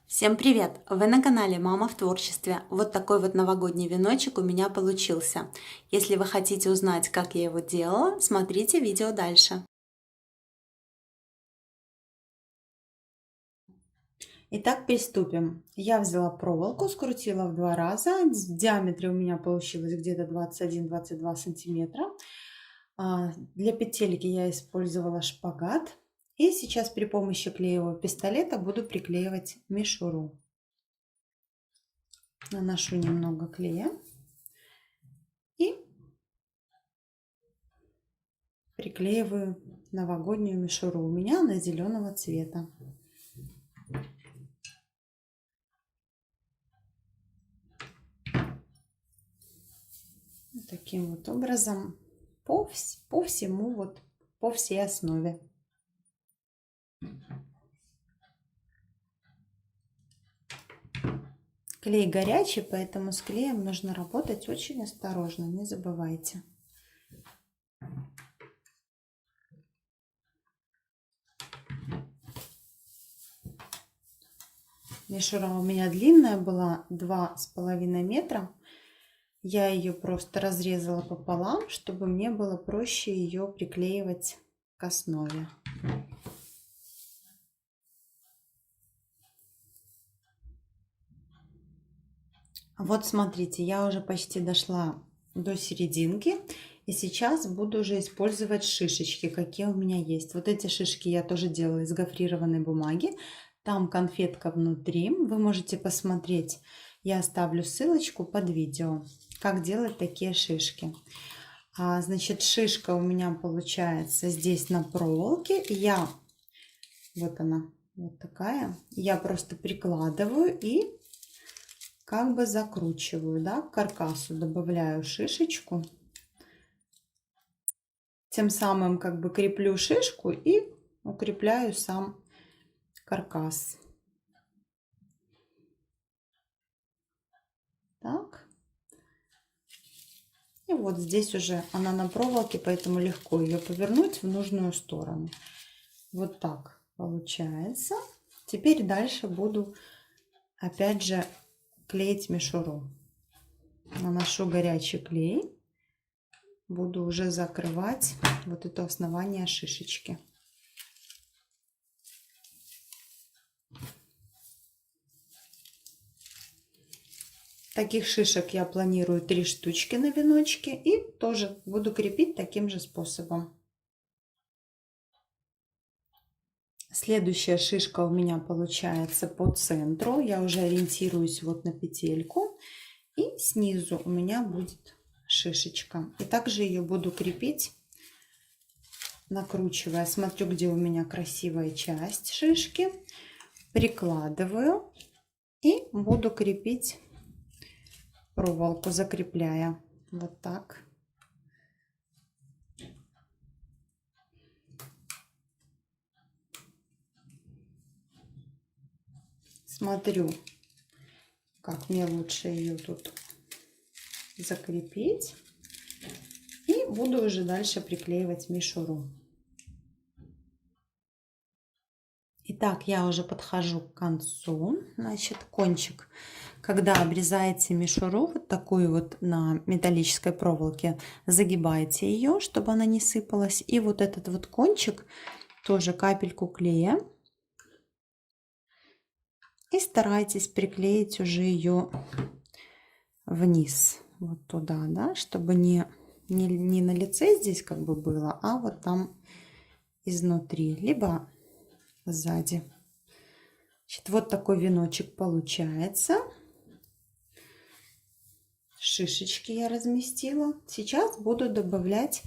Всем привет! Вы на канале Мама в творчестве. Вот такой вот новогодний веночек у меня получился. Если вы хотите узнать, как я его делала, смотрите видео дальше. Итак, приступим. Я взяла проволоку, скрутила в 2 раза. В диаметре у меня получилось где-то 21-22 сантиметра. Для петельки я использовала шпагат. И сейчас при помощи клеевого пистолета буду приклеивать мишуру. Наношу немного клея и приклеиваю новогоднюю мишуру. У меня она зеленого цвета. Вот таким вот образом по всему, вот по всей основе. Клей горячий, поэтому с клеем нужно работать очень осторожно, не забывайте. Мишура у меня длинная была, 2,5 метра. Я ее просто разрезала пополам, чтобы мне было проще ее приклеивать к основе. Вот смотрите, я уже почти дошла до серединки. И сейчас буду уже использовать шишечки, какие у меня есть. Вот эти шишки я тоже делала из гофрированной бумаги. Там конфетка внутри. Вы можете посмотреть. Я оставлю ссылочку под видео, как делать такие шишки. Значит, шишка у меня получается здесь на проволоке. Вот она, вот такая. Я просто прикладываю и как бы закручиваю, да, к каркасу добавляю шишечку. Тем самым как бы креплю шишку и укрепляю сам каркас. Так. И вот здесь уже она на проволоке, поэтому легко ее повернуть в нужную сторону. Вот так получается. Теперь дальше буду опять же клеить мишуру. Наношу горячий клей. Буду уже закрывать вот это основание шишечки. Таких шишек я планирую 3 штучки на веночке и тоже буду крепить таким же способом. Следующая шишка у меня получается по центру. Я уже ориентируюсь вот на петельку. И снизу у меня будет шишечка. И также ее буду крепить, накручивая. Смотрю, где у меня красивая часть шишки. Прикладываю и буду крепить проволоку, закрепляя. Вот так. Смотрю, как мне лучше ее тут закрепить. И буду уже дальше приклеивать мишуру. Итак, я уже подхожу к концу. Значит, кончик. Когда обрезаете мишуру, вот такую вот на металлической проволоке, загибайте ее, чтобы она не сыпалась. И вот этот вот кончик, тоже капельку клея. И старайтесь приклеить уже ее вниз, вот туда, да, чтобы не на лице здесь как бы было, а вот там изнутри, либо сзади. Значит, вот такой веночек получается. Шишечки я разместила. Сейчас буду добавлять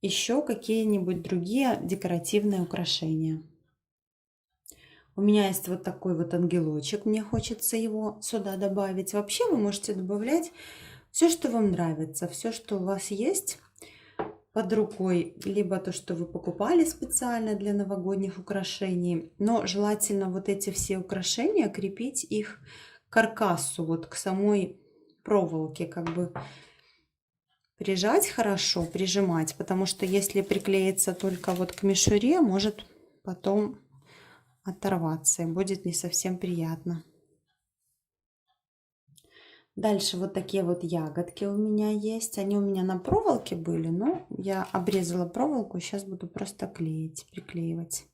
еще какие-нибудь другие декоративные украшения. У меня есть вот такой вот ангелочек, мне хочется его сюда добавить. Вообще вы можете добавлять все, что вам нравится, все, что у вас есть под рукой, либо то, что вы покупали специально для новогодних украшений. Но желательно вот эти все украшения крепить их к каркасу, вот к самой проволоке, как бы прижать хорошо, прижимать, потому что если приклеится только вот к мишуре, может потом оторваться, и будет не совсем приятно. Дальше вот такие вот ягодки у меня есть. Они у меня на проволоке были, но я обрезала проволоку, сейчас буду просто клеить, приклеивать.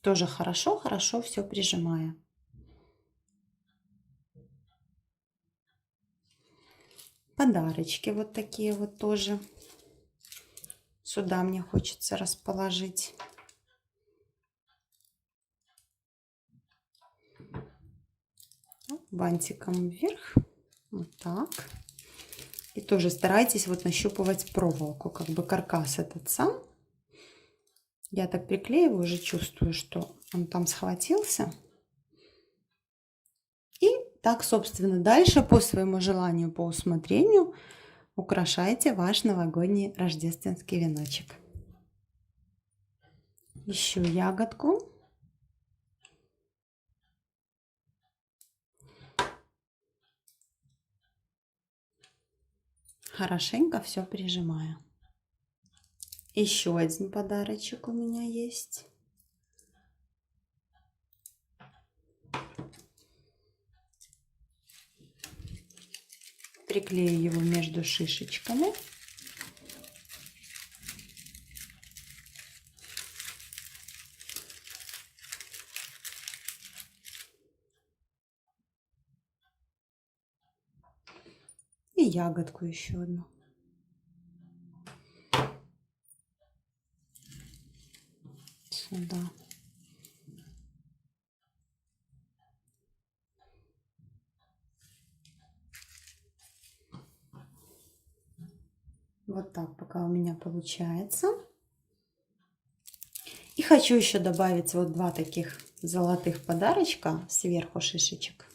Тоже хорошо все прижимая. Подарочки вот такие вот тоже. Сюда мне хочется расположить. Бантиком вверх. Вот так. И тоже старайтесь вот нащупывать проволоку, как бы каркас этот сам. Я так приклеиваю, уже чувствую, что он там схватился. И так, собственно, дальше по своему желанию, по усмотрению украшайте ваш новогодний рождественский веночек. Еще ягодку. Хорошенько все прижимаю. Еще один подарочек у меня есть. Приклею его между шишечками. И ягодку еще одну. Сюда. Вот так пока у меня получается. И хочу еще добавить вот два таких золотых подарочка сверху шишечек.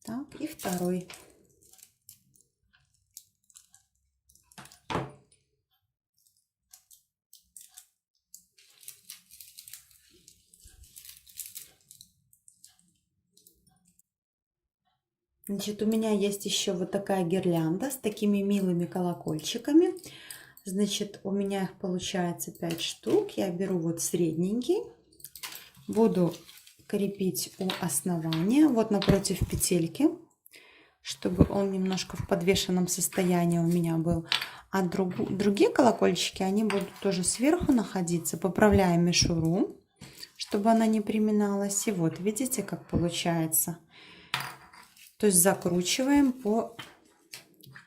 Так, и второй. Значит, у меня есть еще вот такая гирлянда с такими милыми колокольчиками. Значит, у меня их получается 5 штук. Я беру вот средненький. Буду крепить у основания, вот напротив петельки, чтобы он немножко в подвешенном состоянии у меня был. А другие колокольчики, они будут тоже сверху находиться. Поправляем мишуру, чтобы она не приминалась. И вот, видите, как получается. То есть закручиваем по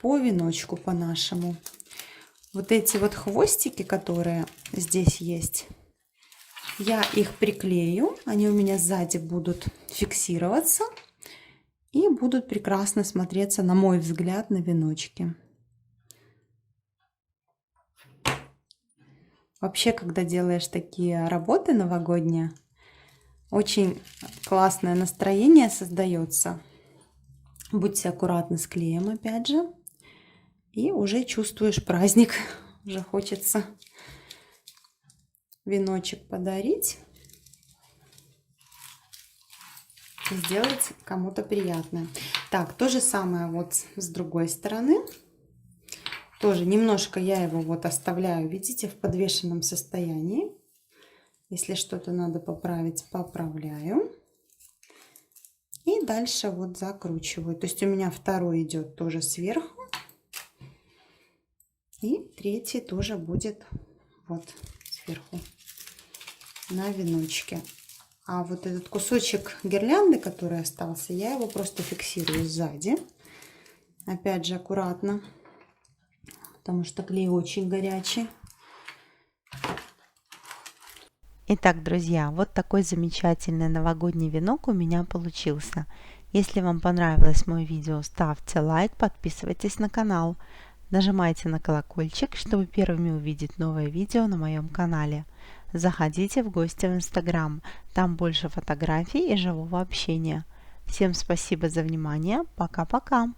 веночку, по нашему. Вот эти вот хвостики, которые здесь есть, я их приклею. Они у меня сзади будут фиксироваться и будут прекрасно смотреться, на мой взгляд, на веночке. Вообще, когда делаешь такие работы новогодние, очень классное настроение создается. Будьте аккуратны с клеем, опять же. И уже чувствуешь праздник. Уже хочется веночек подарить. Сделать кому-то приятное. Так, то же самое вот с другой стороны. Тоже немножко я его вот оставляю, видите, в подвешенном состоянии. Если что-то надо поправить, поправляю. И дальше вот закручиваю. То есть у меня второй идет тоже сверху. И третий тоже будет вот сверху на веночке. А вот этот кусочек гирлянды, который остался, я его просто фиксирую сзади. Опять же аккуратно, потому что клей очень горячий. Итак, друзья, вот такой замечательный новогодний венок у меня получился. Если вам понравилось мое видео, ставьте лайк, подписывайтесь на канал. Нажимайте на колокольчик, чтобы первыми увидеть новое видео на моем канале. Заходите в гости в Instagram, там больше фотографий и живого общения. Всем спасибо за внимание, пока-пока!